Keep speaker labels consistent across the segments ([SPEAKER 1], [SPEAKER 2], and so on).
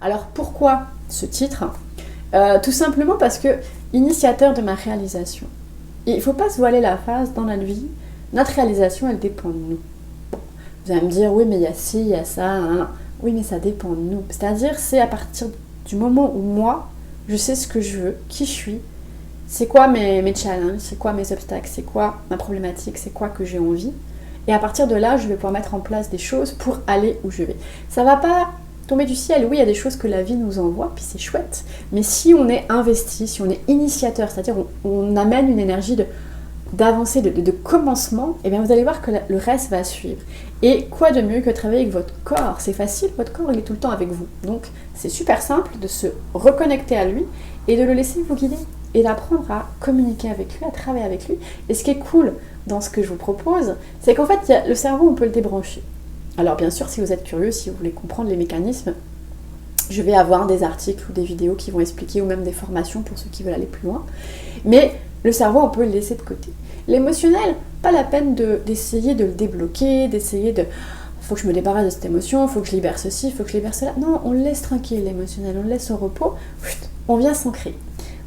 [SPEAKER 1] Alors pourquoi ce titre? Tout simplement parce que initiateur de ma réalisation. Et il ne faut pas se voiler la face dans notre vie. Notre réalisation, elle dépend de nous. Vous allez me dire, oui, mais il y a ci, il y a ça. Hein. Oui, mais ça dépend de nous. C'est-à-dire, c'est à partir du moment où moi, je sais ce que je veux, qui je suis, c'est quoi mes challenges, c'est quoi mes obstacles, c'est quoi ma problématique, c'est quoi que j'ai envie. Et à partir de là, je vais pouvoir mettre en place des choses pour aller où je vais. Ça va pas tomber du ciel. Oui, il y a des choses que la vie nous envoie, puis c'est chouette. Mais si on est investi, si on est initiateur, c'est-à-dire on amène une énergie d'avancer, de commencement, et bien vous allez voir que le reste va suivre. Et quoi de mieux que de travailler avec votre corps? C'est facile, votre corps il est tout le temps avec vous. Donc c'est super simple de se reconnecter à lui et de le laisser vous guider et d'apprendre à communiquer avec lui, à travailler avec lui. Et ce qui est cool dans ce que je vous propose, c'est qu'en fait le cerveau on peut le débrancher. Alors bien sûr, si vous êtes curieux, si vous voulez comprendre les mécanismes, je vais avoir des articles ou des vidéos qui vont expliquer, ou même des formations pour ceux qui veulent aller plus loin. Mais le cerveau, on peut le laisser de côté. L'émotionnel, pas la peine d'essayer de le débloquer, d'essayer de... Faut que je me débarrasse de cette émotion, faut que je libère ceci, faut que je libère cela. Non, on le laisse tranquille, l'émotionnel, on le laisse au repos. On vient s'ancrer.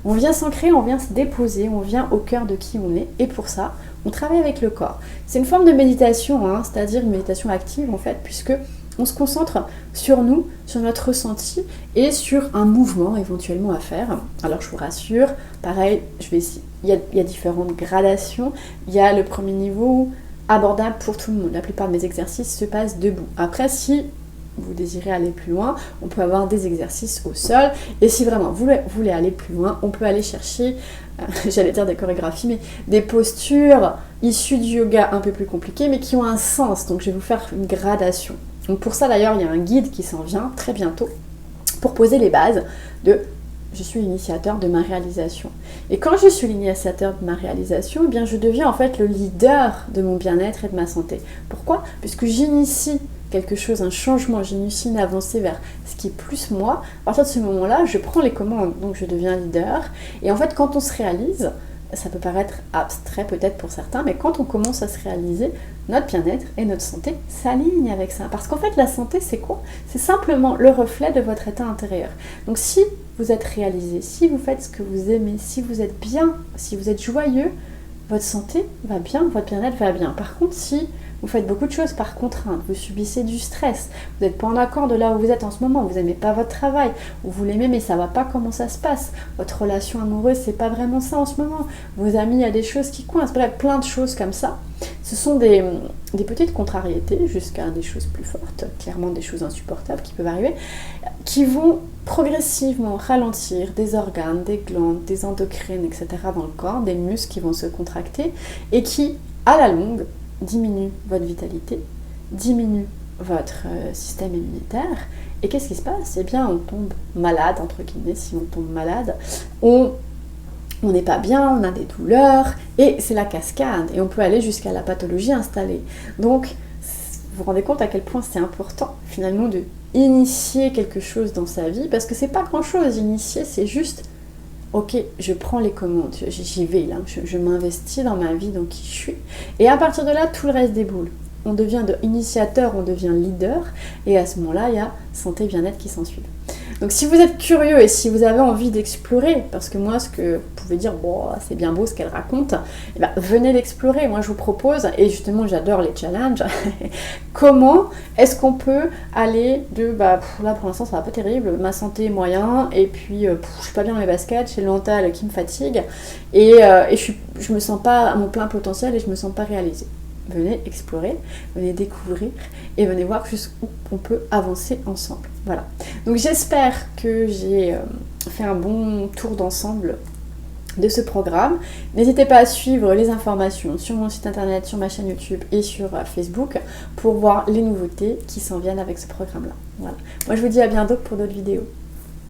[SPEAKER 1] On vient s'ancrer, on vient se déposer, on vient au cœur de qui on est. Et pour ça, on travaille avec le corps. C'est une forme de méditation, hein, c'est-à-dire une méditation active en fait, puisque on se concentre sur nous, sur notre ressenti et sur un mouvement éventuellement à faire. Alors je vous rassure, pareil, il y a différentes gradations. Il y a le premier niveau abordable pour tout le monde. La plupart de mes exercices se passent debout. Après, si vous désirez aller plus loin, on peut avoir des exercices au sol. Et si vraiment vous voulez aller plus loin, on peut aller chercher, j'allais dire des chorégraphies, mais des postures issues du yoga un peu plus compliquées, mais qui ont un sens. Donc je vais vous faire une gradation. Donc pour ça d'ailleurs, il y a un guide qui s'en vient très bientôt pour poser les bases de je suis l'initiateur de ma réalisation. Et quand je suis l'initiateur de ma réalisation, eh bien je deviens en fait le leader de mon bien-être et de ma santé. Pourquoi? Puisque j'initie quelque chose, un changement, j'initie une avancée vers ce qui est plus moi. À partir de ce moment-là, je prends les commandes, donc je deviens leader. Et en fait, quand on se réalise, ça peut paraître abstrait peut-être pour certains, mais quand on commence à se réaliser, notre bien-être et notre santé s'alignent avec ça. Parce qu'en fait, la santé, c'est quoi? C'est simplement le reflet de votre état intérieur. Donc si vous êtes réalisé, si vous faites ce que vous aimez, si vous êtes bien, si vous êtes joyeux, votre santé va bien, votre bien-être va bien. Par contre, si vous faites beaucoup de choses par contrainte, vous subissez du stress, vous n'êtes pas en accord de là où vous êtes en ce moment, vous n'aimez pas votre travail, ou vous l'aimez mais ça ne va pas, comment ça se passe, votre relation amoureuse c'est pas vraiment ça en ce moment, vos amis il y a des choses qui coincent, bref plein de choses comme ça. Ce sont des petites contrariétés jusqu'à des choses plus fortes, clairement des choses insupportables qui peuvent arriver, qui vont progressivement ralentir des organes, des glandes, des endocrines, etc. dans le corps, des muscles qui vont se contracter et qui, à la longue, diminue votre vitalité, diminue votre système immunitaire. Et qu'est-ce qui se passe? Eh bien, on tombe malade, entre guillemets, si on tombe malade, on n'est pas bien, on a des douleurs, et c'est la cascade, et on peut aller jusqu'à la pathologie installée. Donc, vous vous rendez compte à quel point c'est important, finalement, de initier quelque chose dans sa vie, parce que c'est pas grand-chose, initier, c'est juste ok, je prends les commandes, j'y vais là, je m'investis dans ma vie, dans qui je suis. Et à partir de là, tout le reste déboule. On devient initiateur, on devient leader, et à ce moment-là, il y a santé, bien-être qui s'ensuit. Donc si vous êtes curieux et si vous avez envie d'explorer, parce que moi, ce que vous pouvez dire, bon, c'est bien beau ce qu'elle raconte, eh ben, venez l'explorer. Moi, je vous propose, et justement, j'adore les challenges, comment est-ce qu'on peut aller de, là, pour l'instant, ça va pas terrible, ma santé est moyen, et puis, je suis pas bien dans mes baskets, j'ai le mental qui me fatigue, et je me sens pas à mon plein potentiel et je me sens pas réalisée. Venez explorer, venez découvrir et venez voir jusqu'où on peut avancer ensemble. Voilà. Donc j'espère que j'ai fait un bon tour d'ensemble de ce programme. N'hésitez pas à suivre les informations sur mon site internet, sur ma chaîne YouTube et sur Facebook pour voir les nouveautés qui s'en viennent avec ce programme-là. Voilà. Moi je vous dis à bientôt pour d'autres vidéos.